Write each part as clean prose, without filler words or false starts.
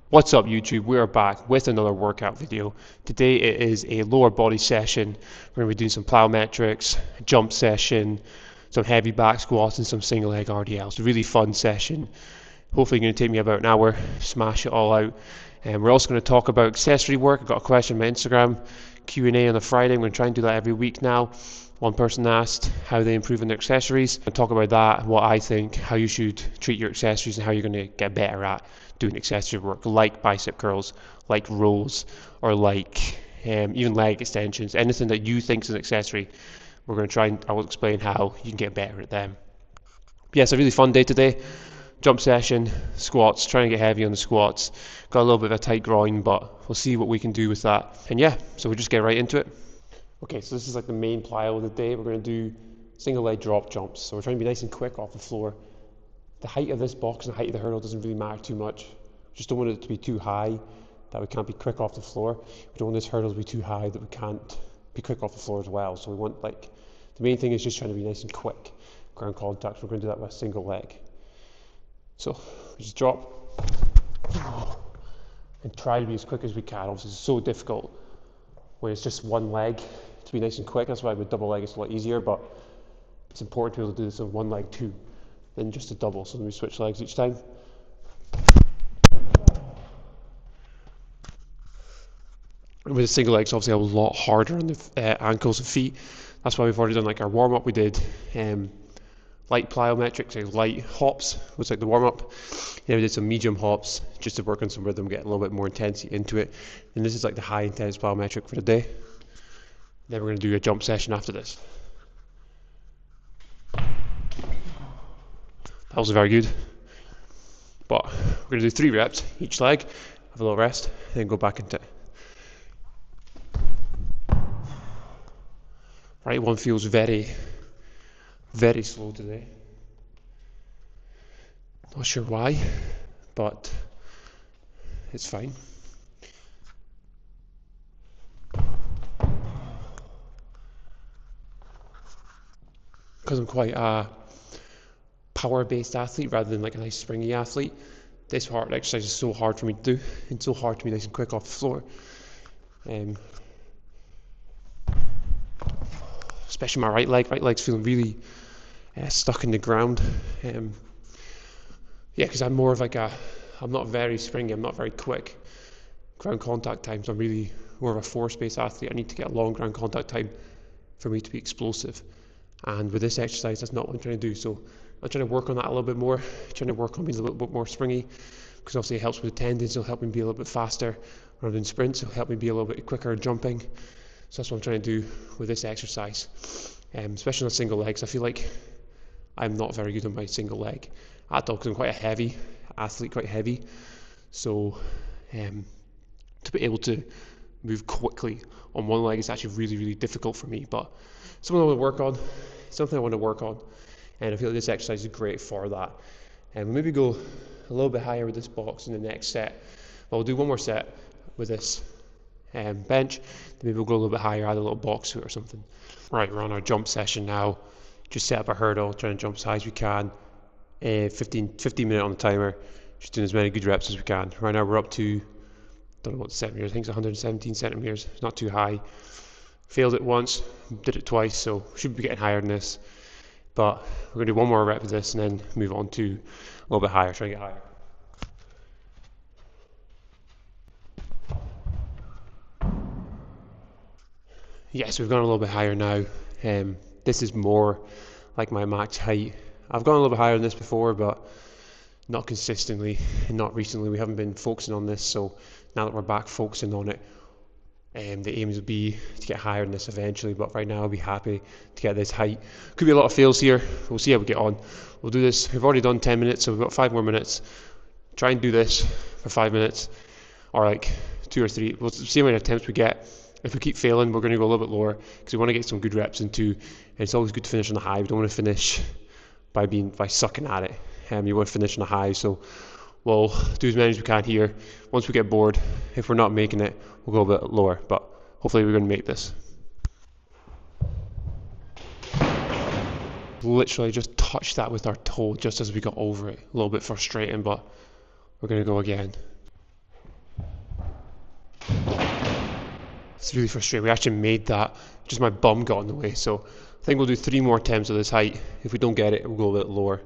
What's up YouTube? We are back with another workout video. Today it is a lower body session. We're going to be doing some plyometrics, a jump session, some heavy back squats and some single leg RDLs. Really fun session. Hopefully going to take me about an hour, smash it all out. And we're also going to talk about accessory work. I got a question on my Instagram Q&A on a Friday. I'm going to try and do that every week now. One person asked how they improve on their accessories. I'll talk about that, what I think, how you should treat your accessories and how you're going to get better at doing accessory work like bicep curls, like rows, or like even leg extensions, anything that you think is an accessory. We're going to try and I will explain how you can get better at them. Yeah, it's a really fun day today. Jump session, squats, trying to get heavy on the squats. Got a little bit of a tight groin, but we'll see what we can do with that. And yeah, so we'll just get right into it. Okay, so this is like the main plyo of the day. We're going to do single leg drop jumps. So we're trying to be nice and quick off the floor. The height of this box and the height of the hurdle doesn't really matter too much. Just don't want it to be too high that we can't be quick off the floor. We don't want this hurdle to be too high that we can't be quick off the floor as well. So we want the main thing is just trying to be nice and quick. Ground contact, we're going to do that with a single leg. So we just drop and try to be as quick as we can. Obviously it's so difficult when it's just one leg to be nice and quick. That's why with double leg it's a lot easier, but it's important to be able to do this on one leg too, than just a double. So we switch legs each time. And with the single legs, obviously a lot harder on the ankles and feet. That's why we've already done like our warm up. We did light plyometrics, like light hops was like the warm up. Then we did some medium hops just to work on some rhythm, get a little bit more intensity into it. And this is like the high intense plyometric for the day. Then we're going to do a jump session after this. That was very good. But we're going to do 3 reps each leg, have a little rest, then go back into it. Right one feels very, very slow today. Not sure why, but it's fine. Because I'm quite a power-based athlete rather than like a nice springy athlete, this hard exercise is so hard for me to do and so hard to be nice and quick off the floor. Especially my right leg's feeling really stuck in the ground. Yeah, because I'm more of like I'm not very springy, I'm not very quick. Ground contact times, I'm really more of a force-based athlete. I need to get a long ground contact time for me to be explosive. And with this exercise, that's not what I'm trying to do. So I'm trying to work on that a little bit more, trying to work on being a little bit more springy, because obviously it helps with the tendons, it'll help me be a little bit faster rather than sprints, it'll help me be a little bit quicker jumping. So that's what I'm trying to do with this exercise, especially on single legs. I feel like I'm not very good on my single leg at all because I'm quite a heavy athlete, quite heavy. So to be able to move quickly on one leg is actually really, really difficult for me. But something I want to work on, and I feel like this exercise is great for that. And we'll maybe go a little bit higher with this box in the next set. But we'll do one more set with this bench, then maybe we'll go a little bit higher, add a little box to it or something. Right, we're on our jump session now. Just set up a hurdle, trying to jump as high as we can. 15 minutes on the timer, just doing as many good reps as we can. Right now we're up to, don't know what centimeters, I think it's 117 centimeters, it's not too high. Failed it once, did it twice, so should be getting higher than this. But we're going to do one more rep of this and then move on to a little bit higher, try to get higher. Yes, we've gone a little bit higher now. This is more like my max height. I've gone a little bit higher than this before, but not consistently and not recently. We haven't been focusing on this, so now that we're back focusing on it, the aim would be to get higher than this eventually, but right now I'll be happy to get this height. Could be a lot of fails here. We'll see how we get on. We'll do this. We've already done 10 minutes, so we've got 5 more minutes. Try and do this for 5 minutes, or like 2 or 3. We'll see how many attempts we get. If we keep failing, we're going to go a little bit lower because we want to get some good reps into. And it's always good to finish on the high. We don't want to finish by sucking at it. You want to finish on the high, so we'll do as many as we can here. Once we get bored, if we're not making it, we'll go a bit lower. But hopefully we're going to make this. Literally just touched that with our toe just as we got over it. A little bit frustrating, but we're going to go again. It's really frustrating. We actually made that, just my bum got in the way. So I think we'll do 3 more attempts of this height. If we don't get it, we'll go a bit lower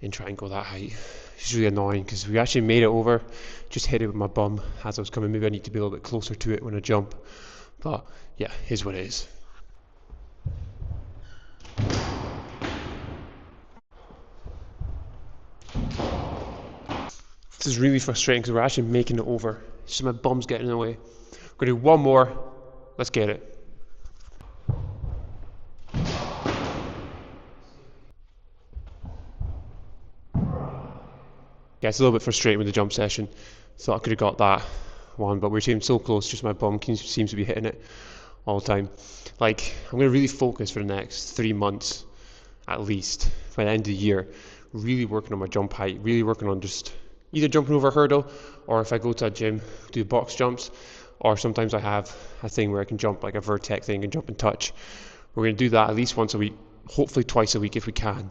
and try and go that height. It's really annoying because we actually made it over, just hit it with my bum as I was coming. Maybe I need to be a little bit closer to it when I jump. But yeah, here's what it is. This is really frustrating because we're actually making it over. It's just my bum's getting in the way. We're going to do one more. Let's get it. Yeah, it's a little bit frustrating with the jump session. Thought I could have got that one, but we're getting so close. Just my bum seems to be hitting it all the time. Like, I'm going to really focus for the next 3 months, at least, by the end of the year, really working on my jump height, really working on just either jumping over a hurdle, or if I go to a gym, do box jumps, or sometimes I have a thing where I can jump like a vertex thing and jump and touch. We're going to do that at least once a week, hopefully twice a week if we can,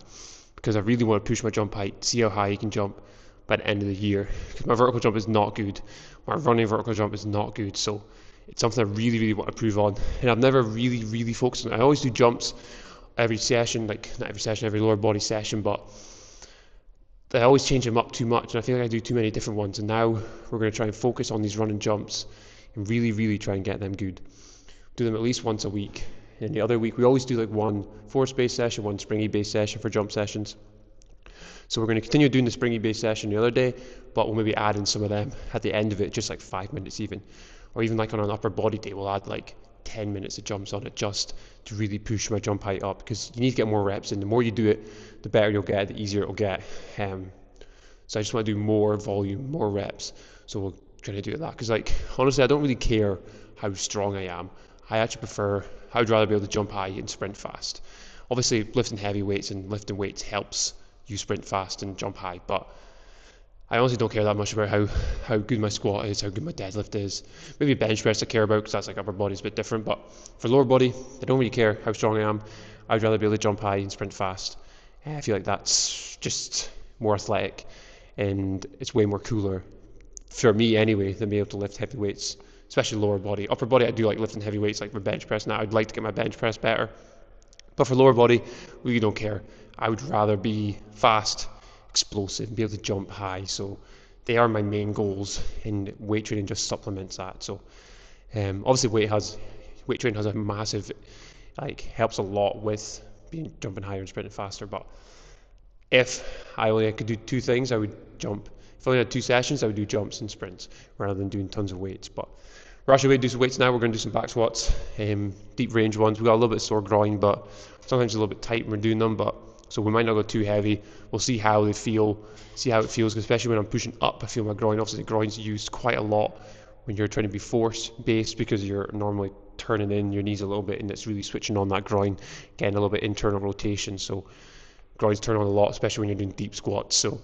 because I really want to push my jump height, see how high you can jump by the end of the year, because my vertical jump is not good. My running vertical jump is not good, so it's something I really, really want to improve on. And I've never really, really focused on it. I always do jumps every session, like not every session, every lower body session, but I always change them up too much, and I feel like I do too many different ones. And now we're going to try and focus on these running jumps and really, really try and get them good. Do them at least once a week. And the other week, we always do like one force-based session, one springy-based session for jump sessions. So we're going to continue doing the springy-based session the other day, but we'll maybe add in some of them at the end of it, just like 5 minutes even. Or even like on an upper body day, we'll add like 10 minutes of jumps on it just to really push my jump height up, because you need to get more reps in. The more you do it, the better you'll get, the easier it'll get. So I just want to do more volume, more reps. So we'll try to do that, because like honestly, I don't really care how strong I am. I would rather be able to jump high and sprint fast. Obviously, lifting heavy weights and lifting weights helps you sprint fast and jump high, but I honestly don't care that much about how good my squat is, how good my deadlift is. Maybe bench press I care about, because that's like upper body is a bit different, but for lower body, I don't really care how strong I am. I'd rather be able to jump high and sprint fast. I feel like that's just more athletic, and it's way more cooler, for me anyway, than being able to lift heavy weights, especially lower body. Upper body, I do like lifting heavy weights, like my bench press now. I'd like to get my bench press better. But for lower body, really don't care. I would rather be fast, explosive, and be able to jump high. So they are my main goals, and weight training just supplements that. So obviously weight training has a massive, helps a lot with jumping higher and sprinting faster. But if I could do 2 things, I would jump. If I only had 2 sessions, I would do jumps and sprints rather than doing tons of weights. But we're actually going to do some weights now. We're going to do some back squats, deep range ones. We got a little bit sore groin, but sometimes a little bit tight when we're doing them. But so we might not go too heavy. We'll see how they feel, see how it feels, especially when I'm pushing up. I feel my groin. Obviously, the groin's used quite a lot when you're trying to be force based, because you're normally turning in your knees a little bit, and it's really switching on that groin, getting a little bit internal rotation. So groins turn on a lot, especially when you're doing deep squats. So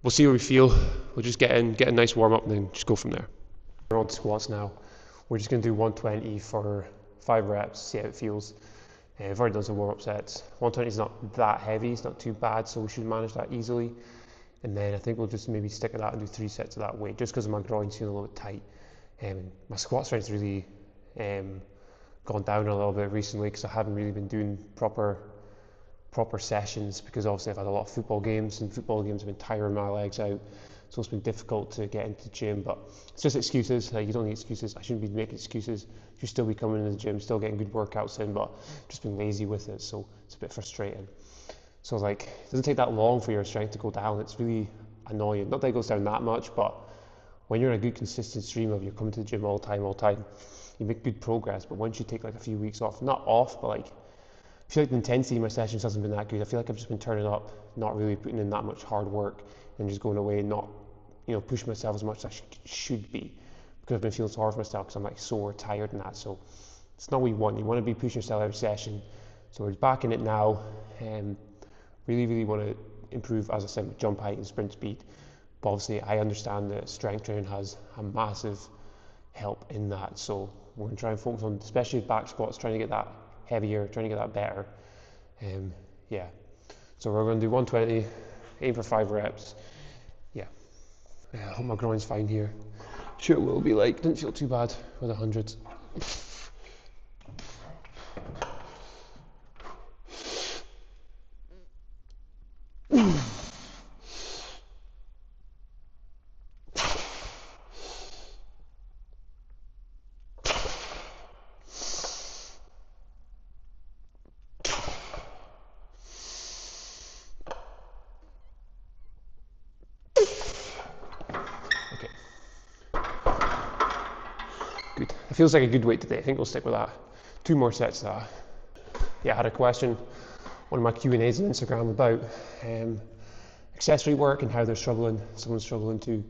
we'll see how we feel. We'll just get a nice warm up, and then just go from there. We're on squats now. We're just going to do 120 for 5 reps, see how it feels. I've already done some warm-up sets. 120 is not that heavy, it's not too bad, so we should manage that easily. And then I think we'll just maybe stick at that and do 3 sets of that weight, just because my groin's feeling a little bit tight. My squat strength's really gone down a little bit recently, because I haven't really been doing proper sessions, because obviously I've had a lot of football games, and football games have been tiring my legs out. So it's been difficult to get into the gym, but it's just excuses. You don't need excuses. I shouldn't be making excuses. You should still be coming into the gym, still getting good workouts in, but just been lazy with it, so it's a bit frustrating. So it doesn't take that long for your strength to go down. It's really annoying. Not that it goes down that much, but when you're in a good consistent stream of you're coming to the gym all the time, you make good progress. But once you take like a few weeks off, not off, but I feel like the intensity of my sessions hasn't been that good. I feel like I've just been turning up, not really putting in that much hard work, and just going away and not, pushing myself as much as I should be, because I've been feeling so hard for myself, because I'm sore, tired and that. So it's not what you want. You want to be pushing yourself every session. So we're back in it now, and really, really want to improve, as I said, with jump height and sprint speed. But obviously I understand that strength training has a massive help in that. So we're going to try and focus on, especially back squats, trying to get that heavier, trying to get that better. So we're going to do 120, aim for 5 reps. I hope my groin's fine here. Sure it will be, didn't feel too bad with 100s. Okay. Good. It feels like a good weight today. I think we'll stick with that. 2 more sets of that. Yeah, I had a question, one of my Q&As on Instagram about accessory work and how someone's struggling to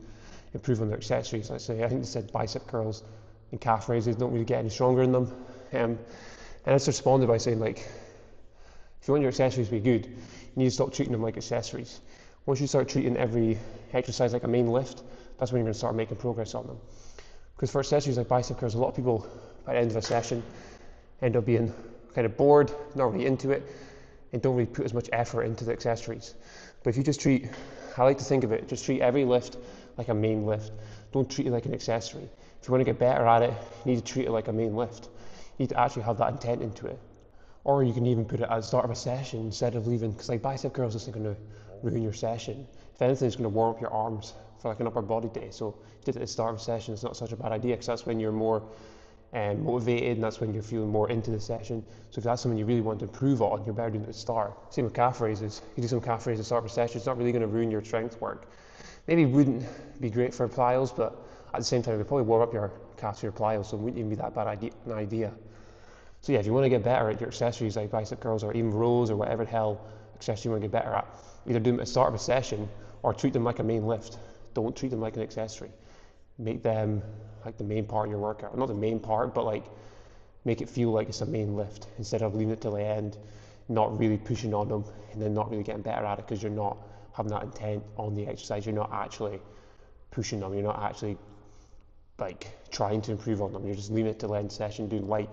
improve on their accessories. Let's say, I think they said bicep curls and calf raises don't really get any stronger in them. And I just responded by saying, like, if you want your accessories to be good, you need to stop treating them like accessories. Once you start treating every exercise like a main lift, that's when you're going to start making progress on them. Because for accessories like bicep curls, a lot of people by the end of a session end up being kind of bored, not really into it, and don't really put as much effort into the accessories. But if you just I like to think of it, just treat every lift like a main lift. Don't treat it like an accessory. If you want to get better at it, you need to treat it like a main lift. You need to actually have that intent into it. Or you can even put it at the start of a session instead of leaving, because like bicep curls isn't going to ruin your session. If anything, it's going to warm up your arms for like an upper body day. So if you did it at the start of a session, it's not such a bad idea, because that's when you're more motivated, and that's when you're feeling more into the session. So if that's something you really want to improve on, you're better doing it at the start. Same with calf raises. You do some calf raises at the start of a session, it's not really going to ruin your strength work. Maybe it wouldn't be great for plyos, but at the same time, it would probably warm up your calves for your plyos, so it wouldn't even be that bad an idea. So yeah, if you want to get better at your accessories like bicep curls or even rows or whatever the hell accessory you want to get better at, either do them at the start of a session or treat them like a main lift. Don't treat them like an accessory. Make them like the main part of your workout. Not the main part, but like make it feel like it's a main lift instead of leaving it till the end, not really pushing on them and then not really getting better at it because you're not having that intent on the exercise. You're not actually pushing them. You're not actually like trying to improve on them. You're just leaving it till the end session, doing light.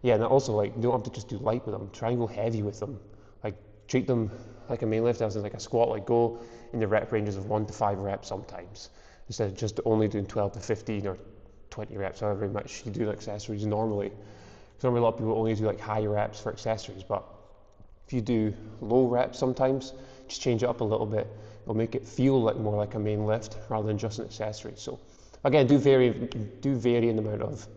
Yeah, and also like you don't have to just do light with them. Try and go heavy with them. Like treat them like a main lift, as in like a squat. Like go in the rep ranges of 1 to 5 reps sometimes, instead of just only doing 12 to 15 or 20 reps, however much you do the accessories normally. Because normally a lot of people only do like high reps for accessories, but if you do low reps sometimes, just change it up a little bit. It'll make it feel like more like a main lift rather than just an accessory. So again, do vary in the amount of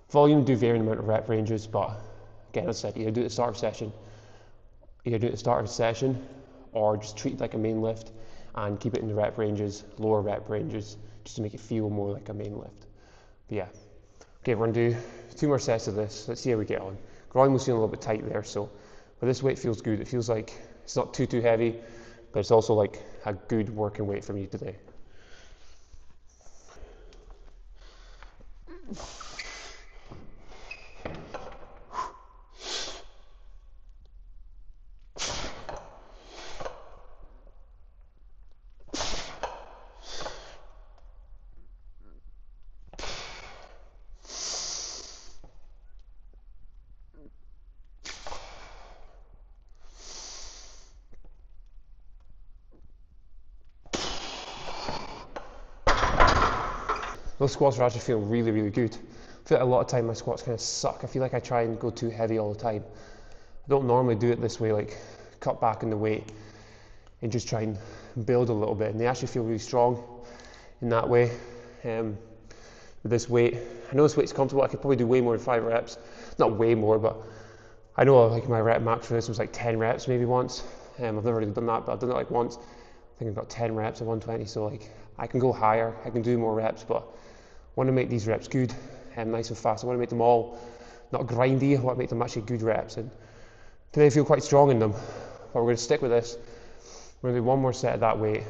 volume, do vary in the amount of rep ranges, but again, as I said, either do it at the start of a session, or just treat it like a main lift and keep it in the rep ranges, lower rep ranges, just to make it feel more like a main lift. But yeah, okay, we're gonna do 2 more sets of this. Let's see how we get on. Groin was feeling a little bit tight there, but this weight feels good. It feels like it's not too heavy, but it's also like a good working weight for me today. Those squats are actually feeling really, really good. I feel like a lot of time my squats kind of suck. I feel like I try and go too heavy all the time. I don't normally do it this way, like cut back in the weight and just try and build a little bit. And they actually feel really strong in that way. With this weight, I know this weight's comfortable. I could probably do way more than 5 reps. Not way more, but I know like my rep max for this was like 10 reps maybe once. I've never really done that, but I've done it like once. I think I've got 10 reps at 120, so like I can go higher, I can do more reps, but I want to make these reps good and nice and fast. I want to make them all not grindy, I want to make them actually good reps. And today I feel quite strong in them, but we're going to stick with this. We're going to do 1 more set of that weight,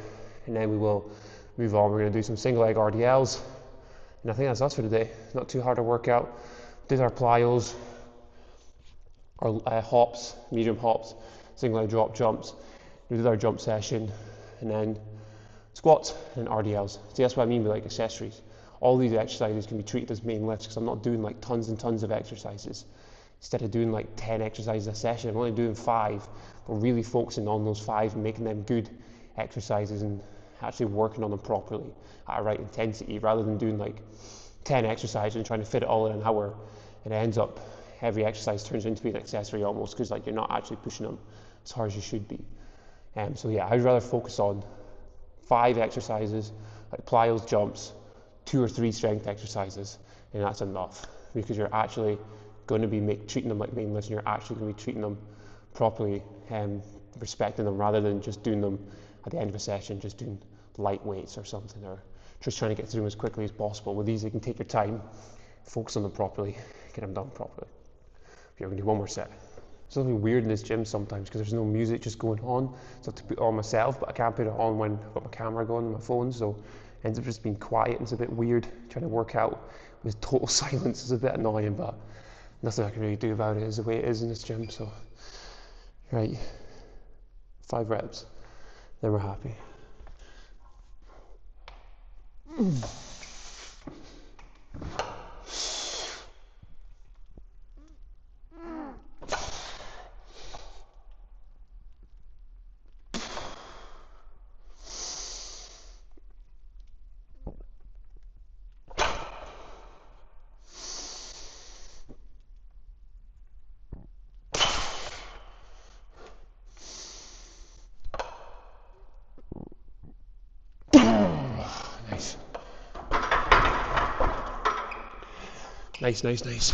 and then we will move on. We're going to do some single leg RDLs, and I think that's us for today. Not too hard a workout. Did our plyos, our hops, medium hops, single leg drop jumps. We did our jump session, and then squats and RDLs. See, that's what I mean by like accessories. All these exercises can be treated as main lifts because I'm not doing like tons and tons of exercises. Instead of doing like 10 exercises a session, I'm only doing 5, but really focusing on those 5 and making them good exercises and actually working on them properly at a right intensity rather than doing like 10 exercises and trying to fit it all in an hour, it ends up every exercise turns into an accessory almost, because like you're not actually pushing them as hard as you should be. So yeah, I'd rather focus on 5 exercises, like plyos, jumps, 2 or 3 strength exercises, and that's enough, because you're actually going to be treating them like main lifts, and you're actually going to be treating them properly, respecting them, rather than just doing them at the end of a session, just doing light weights or something, or just trying to get through them as quickly as possible. With these, you can take your time, focus on them properly, get them done properly. Okay, we're going to do one more set. It's something weird in this gym sometimes because there's no music just going on, so I have to put it on myself, but I can't put it on when I've got my camera going on my phone, so it ends up just being quiet, and it's a bit weird trying to work out with total silence. Is a bit annoying, but nothing I can really do about it. Is the way it is in this gym. So right, 5 reps, then we're happy. Nice. Nice.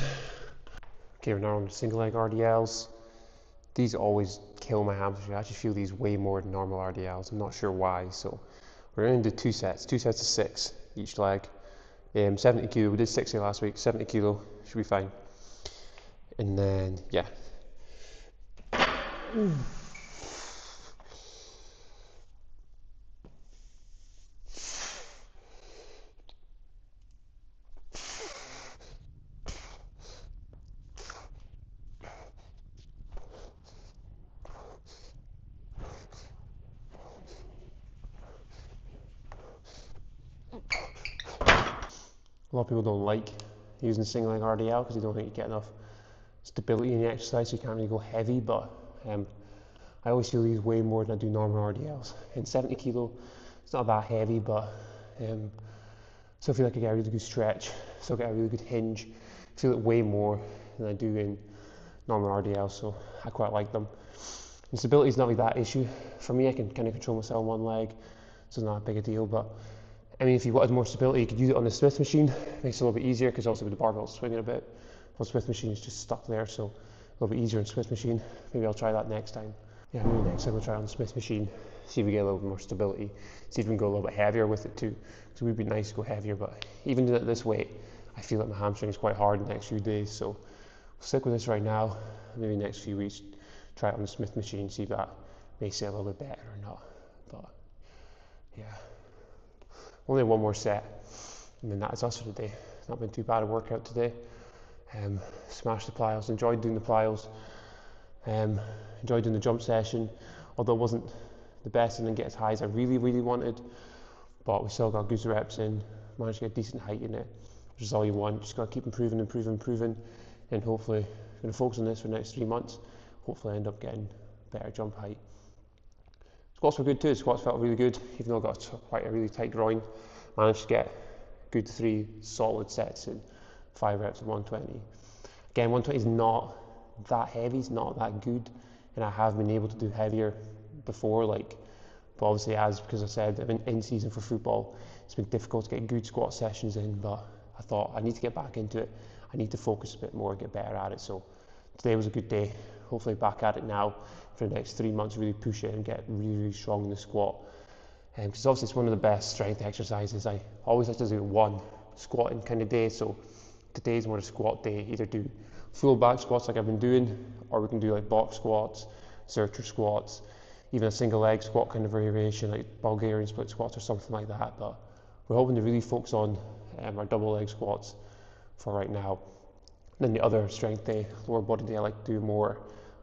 Okay, we're now on single leg RDLs. These always kill my hamstring. I actually feel these way more than normal RDLs. I'm not sure why. So we're going to do 2 sets of 6 each leg. 70 kilo. We did 60 last week. 70 kilo should be fine. And then yeah. A lot of people don't like using single leg RDL because they don't think you get enough stability in the exercise, so you can't really go heavy, but I always feel these way more than I do normal RDLs. And 70 kilo, it's not that heavy, but still feel like I get a really good stretch, still get a really good hinge, feel it way more than I do in normal RDLs, so I quite like them. And stability is not really that issue. For me, I can kind of control myself on one leg, so it's not a big a deal, but I mean, if you wanted more stability, you could use it on the Smith machine. It makes it a little bit easier because also with the barbell swinging a bit. On Smith machine, it's just stuck there, so a little bit easier on Smith machine. Maybe I'll try that next time. Yeah, maybe next time we'll try on the Smith machine, see if we get a little bit more stability, see if we can go a little bit heavier with it too. Because it would be nice to go heavier, but even doing it this weight, I feel like my hamstring is quite hard in the next few days, so we'll stick with this right now. Maybe next few weeks, try it on the Smith machine, see if that makes it a little bit better or not. But yeah. Only one more set, and then that is us for today. It's not been too bad a workout today. Smashed the plyos, enjoyed doing the plyos, enjoyed doing the jump session, although it wasn't the best and didn't get as high as I really wanted, but we still got good reps in, managed to get decent height in it, which is all you want. Just got to keep improving, and hopefully I'm going to focus on this for the next 3 months, hopefully I end up getting better jump height. Squats were good too. Squats felt really good, even though I got quite a really tight groin. Managed to get good 3 solid sets in 5 reps of 120. Again, 120 is not that heavy, it's not that good, and I have been able to do heavier before, but obviously because I said, I've been in season for football, it's been difficult to get good squat sessions in, but I thought I need to get back into it. I need to focus a bit more, get better at it. So today was a good day. Hopefully back at it now for the next 3 months, really push it and get really strong in the squat. Because obviously it's one of the best strength exercises. I always like to do one squatting kind of day, so today's more a squat day. Either do full back squats like I've been doing, or we can do like box squats, searcher squats, even a single leg squat kind of variation like Bulgarian split squats or something like that. But we're hoping to really focus on our double leg squats for right now. Then the other strength day, lower body day, I like to do more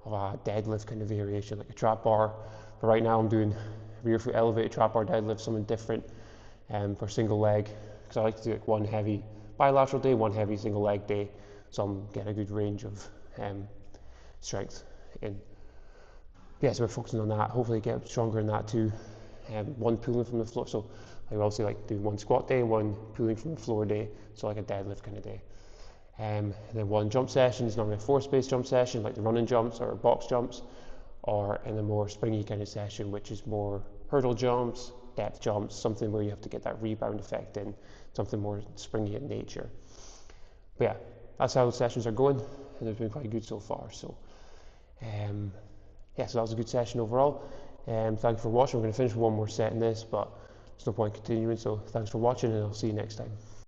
of a deadlift kind of variation, like a trap bar. But right now I'm doing rear foot elevated trap bar deadlift, something different for single leg, because I like to do like one heavy bilateral day, one heavy single leg day, so I'm getting a good range of strength in. Yeah, so we're focusing on that, hopefully get stronger in that too. one pulling from the floor. So I obviously like doing one squat day and one pulling from the floor day, so like a deadlift kind of day. And then one jump session is normally a force-based jump session, like the running jumps or box jumps, or in a more springy kind of session, which is more hurdle jumps, depth jumps, something where you have to get that rebound effect in, something more springy in nature. But yeah, that's how the sessions are going, and they've been quite good so far. So yeah, so that was a good session overall. Thank you for watching. We're going to finish with one more set in this, but there's no point continuing. So thanks for watching, and I'll see you next time.